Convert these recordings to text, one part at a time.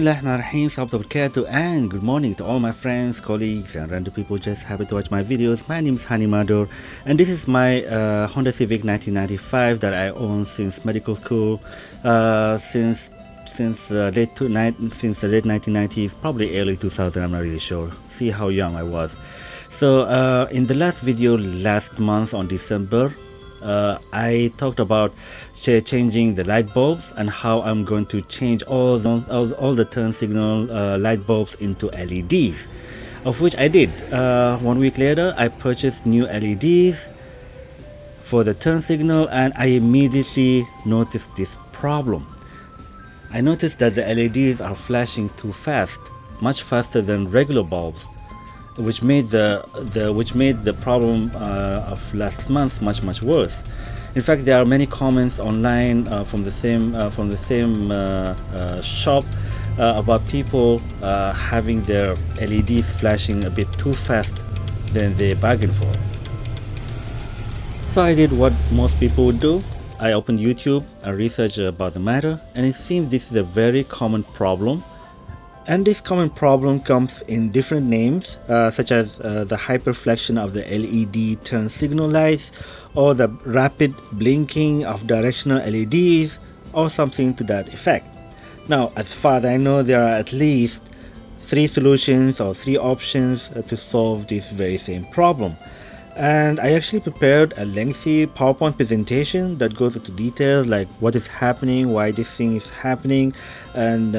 Bismillahirrahmanirrahim, Assalamualaikum, and good morning to all my friends, colleagues, and random people just happy to watch my videos. My name is Hani Mador, and this is my Honda Civic 1995 that I own since medical school, since the late 1990s, probably early 2000. I'm not really sure. See how young I was. So in the last video last month on December, I talked about changing the light bulbs and how I'm going to change all the turn signal light bulbs into LEDs, of which I did. 1 week later, I purchased new LEDs for the turn signal, and I immediately noticed this problem. I noticed that the LEDs are flashing too fast, much faster than regular bulbs, which made the problem of last month much worse. In fact, there are many comments online from the same shop about people having their LEDs flashing a bit too fast than they bargained for. So I did what most people would do. I opened YouTube and researched about the matter, and it seems this is a very common problem. And this common problem comes in different names, such as the hyperflashing of the LED turn signal lights, or the rapid blinking of directional LEDs, or something to that effect. Now, as far as I know, there are at least 3 solutions or 3 options to solve this very same problem. And I actually prepared a lengthy PowerPoint presentation that goes into details like what is happening, why this thing is happening, and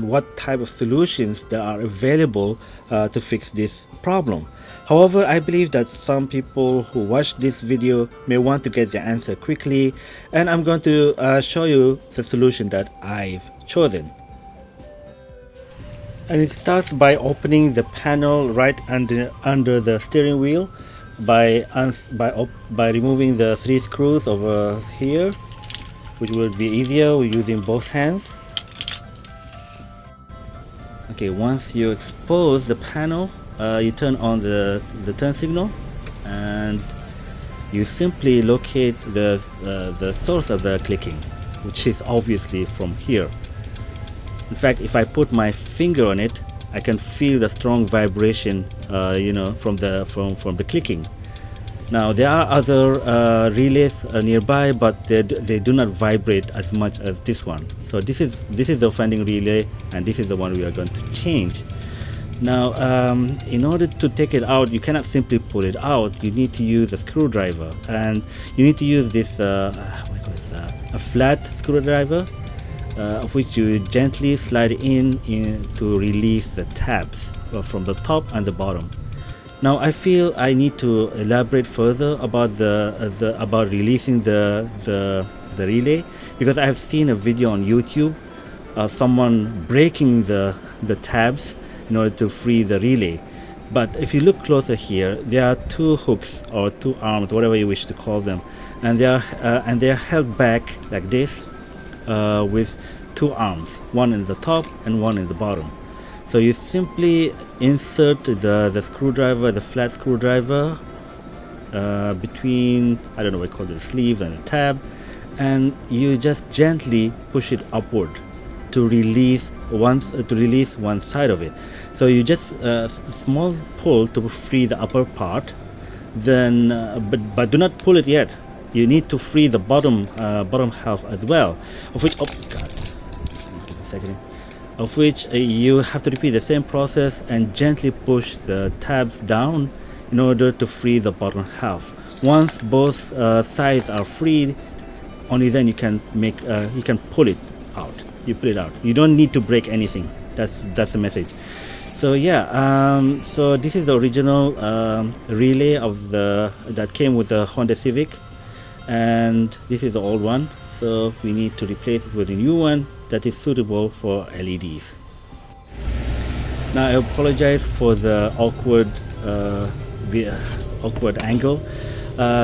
what type of solutions that are available to fix this problem. However, I believe that some people who watch this video may want to get the answer quickly, and I'm going to show you the solution that I've chosen. And it starts by opening the panel right under the steering wheel by removing the 3 screws over here, which would be easier using both hands. Okay, once you expose the panel, you turn on the turn signal, and you simply locate the source of the clicking, which is obviously from here. In fact, if I put my finger on it, I can feel the strong vibration, from the clicking. Now there are other relays nearby, but they do not vibrate as much as this one. So this is the offending relay, and this is the one we are going to change. Now, in order to take it out, you cannot simply pull it out. You need to use a screwdriver, and you need to use this a flat screwdriver, of which you gently slide in to release the tabs from the top and the bottom. Now I feel I need to elaborate further about about releasing the relay, because I have seen a video on YouTube of someone breaking the tabs in order to free the relay. But if you look closer here, there are 2 hooks or 2 arms, whatever you wish to call them, and they are held back like this with 2 arms, one in the top and one in the bottom. So you simply insert the screwdriver, the flat screwdriver, between, I don't know what you call it, the sleeve and the tab, and you just gently push it upward to release one side of it. So you just small pull to free the upper part, then but do not pull it yet. You need to free the bottom half as well, of which, oh god, give a second, of which you have to repeat the same process and gently push the tabs down in order to free the bottom half. Once both sides are freed, only then you can pull it out. You pull it out. You don't need to break anything. That's the message. So yeah, so this is the original relay that came with the Honda Civic, and this is the old one. So we need to replace it with a new one that is suitable for LEDs. Now I apologize for the awkward angle.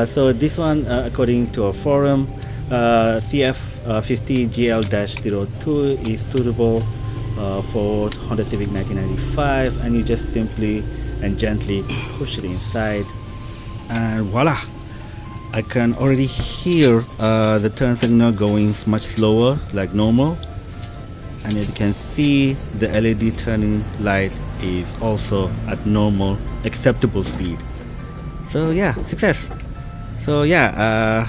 So this one, according to our forum, CF50GL-02 is suitable for Honda Civic 1995, and you just simply and gently push it inside, and voila! I can already hear the turn signal going much slower, like normal. and you can see the LED turning light is also at normal acceptable speed. So yeah, success. So yeah,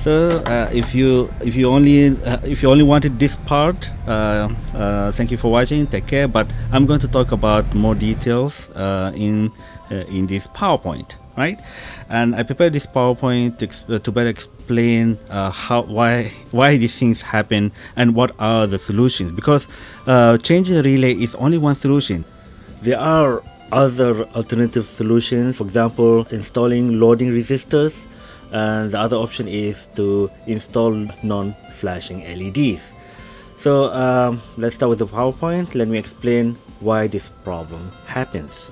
if you only wanted this part, thank you for watching. Take care. But I'm going to talk about more details in this PowerPoint, right? And I prepared this PowerPoint to better explain why these things happen and what are the solutions. Because changing the relay is only one solution. There are other alternative solutions, for example, installing loading resistors, and the other option is to install non-flashing LEDs. So let's start with the PowerPoint. Let me explain why this problem happens.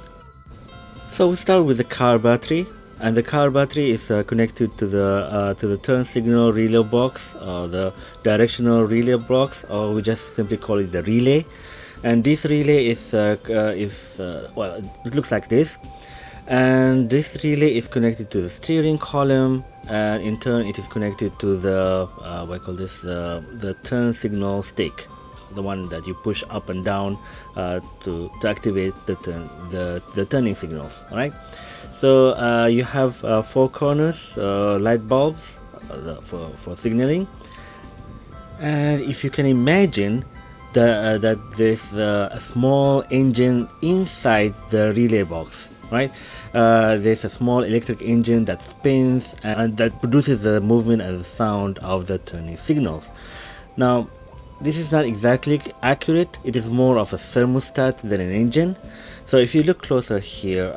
So we start with the car battery, and the car battery is connected to the turn signal relay box, or the directional relay box, or we just simply call it the relay. And this relay is well, it looks like this, and this relay is connected to the steering column, and in turn it is connected to the what I call this, the turn signal stick, the one that you push up and down to activate the turning signals. All right. So you have 4 corners, light bulbs for signaling, and if you can imagine that there's a small engine inside the relay box, right? There's a small electric engine that spins and that produces the movement and the sound of the turning signals. Now, this is not exactly accurate. It is more of a thermostat than an engine. So if you look closer here,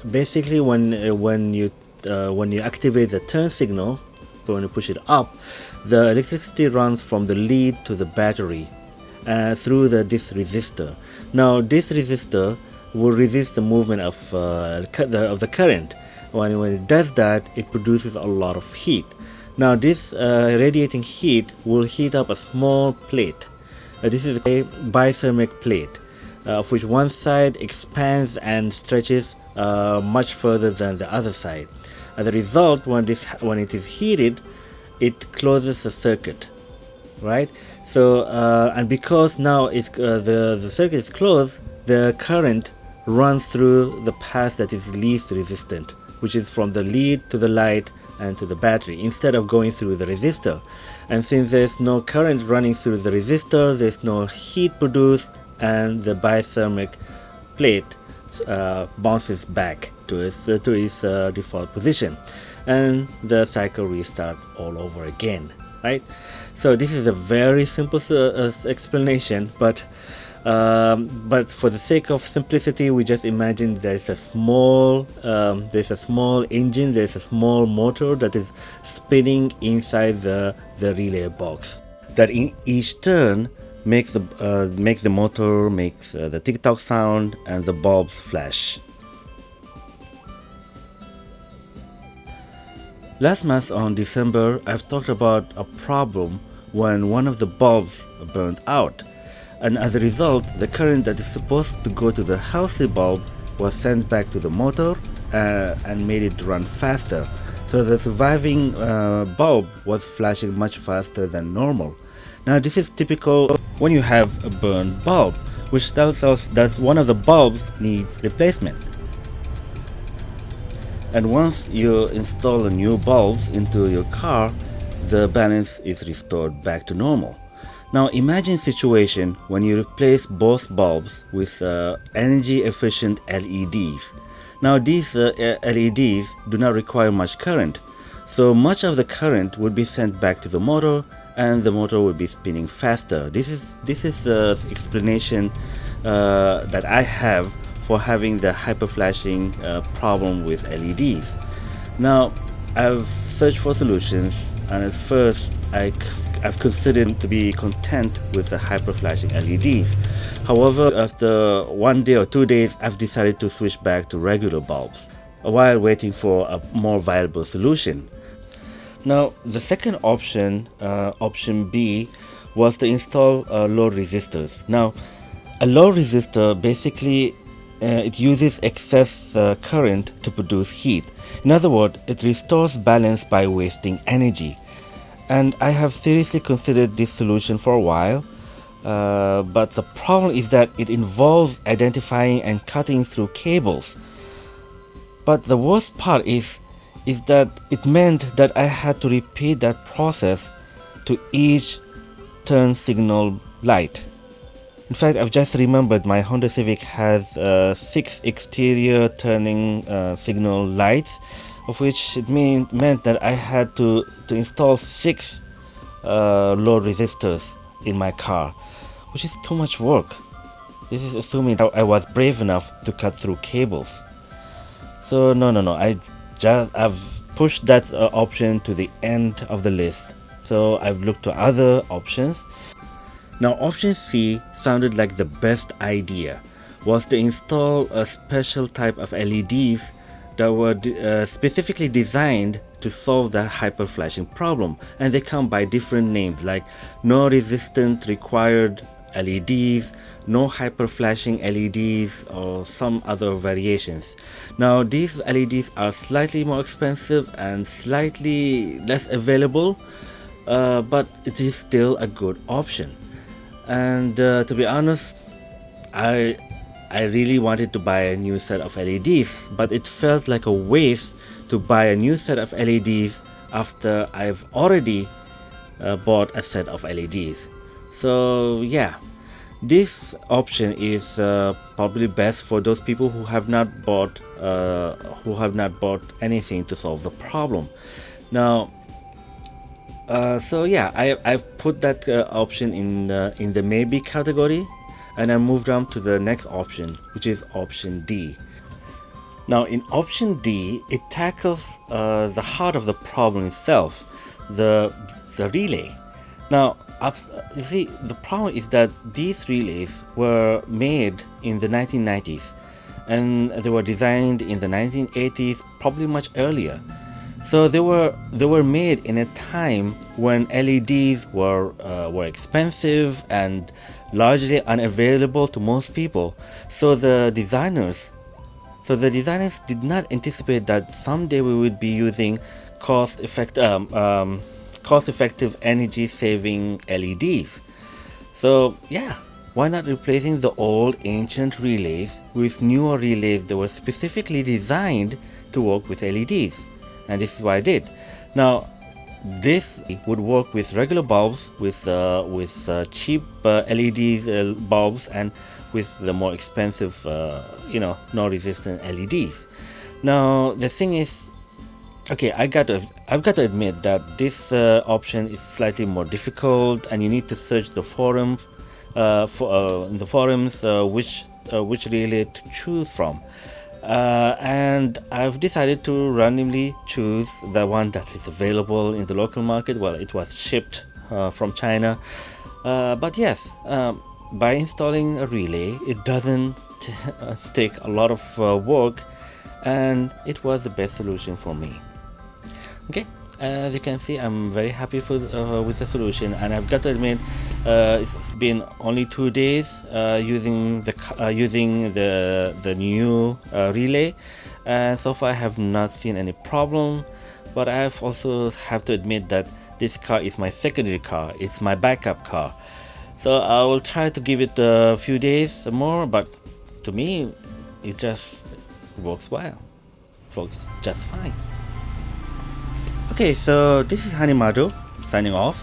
basically when you activate the turn signal, so when you push it up, the electricity runs from the lead to the battery through this resistor. Now this resistor will resist the movement of the current. When it does that, it produces a lot of heat. Now this radiating heat will heat up a small plate. This is a bithermic plate, of which one side expands and stretches much further than the other side. As a result, when it is heated, it closes the circuit, right? So and because now the circuit is closed, the current runs through the path that is least resistant, which is from the lead to the light and to the battery, instead of going through the resistor. And since there's no current running through the resistor, there's no heat produced, and the bithermic plate bounces back to its default position, and the cycle restarts all over again, right? So this is a very simple explanation, but for the sake of simplicity, we just imagine there's a small engine, there's a small motor that is spinning inside the relay box, that in each turn makes the motor makes the tick-tock sound and the bulbs flash. Last month on December, I've talked about a problem when one of the bulbs burned out, and as a result, the current that is supposed to go to the healthy bulb was sent back to the motor and made it run faster. So the surviving bulb was flashing much faster than normal. Now this is typical when you have a burned bulb, which tells us that one of the bulbs needs replacement. And once you install the new bulbs into your car, the balance is restored back to normal. Now imagine a situation when you replace both bulbs with energy efficient LEDs. Now these LEDs do not require much current, so much of the current would be sent back to the motor, and the motor will be spinning faster. This is the explanation that I have for having the hyperflashing problem with LEDs. Now I've searched for solutions, and at first I've considered to be content with the hyperflashing LEDs. However, after 1 day or 2 days, I've decided to switch back to regular bulbs while waiting for a more viable solution. Now the second option, option B, was to install load resistors. Now a load resistor basically it uses excess current to produce heat. In other words, it restores balance by wasting energy. And I have seriously considered this solution for a while, but the problem is that it involves identifying and cutting through cables. But the worst part is that it meant that I had to repeat that process to each turn signal light. In fact, I've just remembered my Honda Civic has 6 exterior turning signal lights, of which it meant that I had to install 6 load resistors in my car, which is too much work. This is assuming that I was brave enough to cut through cables. So no, I've pushed that option to the end of the list. So I've looked to other options. Now option C sounded like the best idea, was to install a special type of LEDs that were specifically designed to solve the hyperflashing problem, and they come by different names like no resistance required LEDs, no hyperflashing LEDs, or some other variations. Now these LEDs are slightly more expensive and slightly less available, but it is still a good option. And to be honest, I really wanted to buy a new set of LEDs, but it felt like a waste to buy a new set of LEDs after I've already bought a set of LEDs. So yeah, this option is probably best for those people who have not bought anything to solve the problem. Now so yeah, I've put that option in the maybe category, and I moved on to the next option, which is option D. Now in option D, it tackles the heart of the problem itself, the relay. Now you see, the problem is that these relays were made in the 1990s, and they were designed in the 1980s, probably much earlier. So they were made in a time when LEDs were expensive and largely unavailable to most people. So the designers did not anticipate that someday we would be using cost-effective energy-saving LEDs. So yeah, why not replacing the old ancient relays with newer relays that were specifically designed to work with LEDs? And this is what I did. Now this would work with regular bulbs, with cheap LED bulbs, and with the more expensive no resistant LEDs. Now the thing is, okay, I've got to admit that this option is slightly more difficult, and you need to search the forums which relay to choose from. And I've decided to randomly choose the one that is available in the local market. Well, it was shipped from China, but yes, by installing a relay, it doesn't take a lot of work, and it was the best solution for me. Okay, as you can see, I'm very happy with the solution, and I've got to admit, it's been only 2 days using the new relay, and so far I have not seen any problem. But I also have to admit that this car is my secondary car, it's my backup car, so I will try to give it a few days more. But to me, it just works just fine. Okay, so this is Hanimado signing off.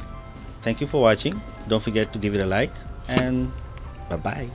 Thank you for watching. Don't forget to give it a like, and bye bye.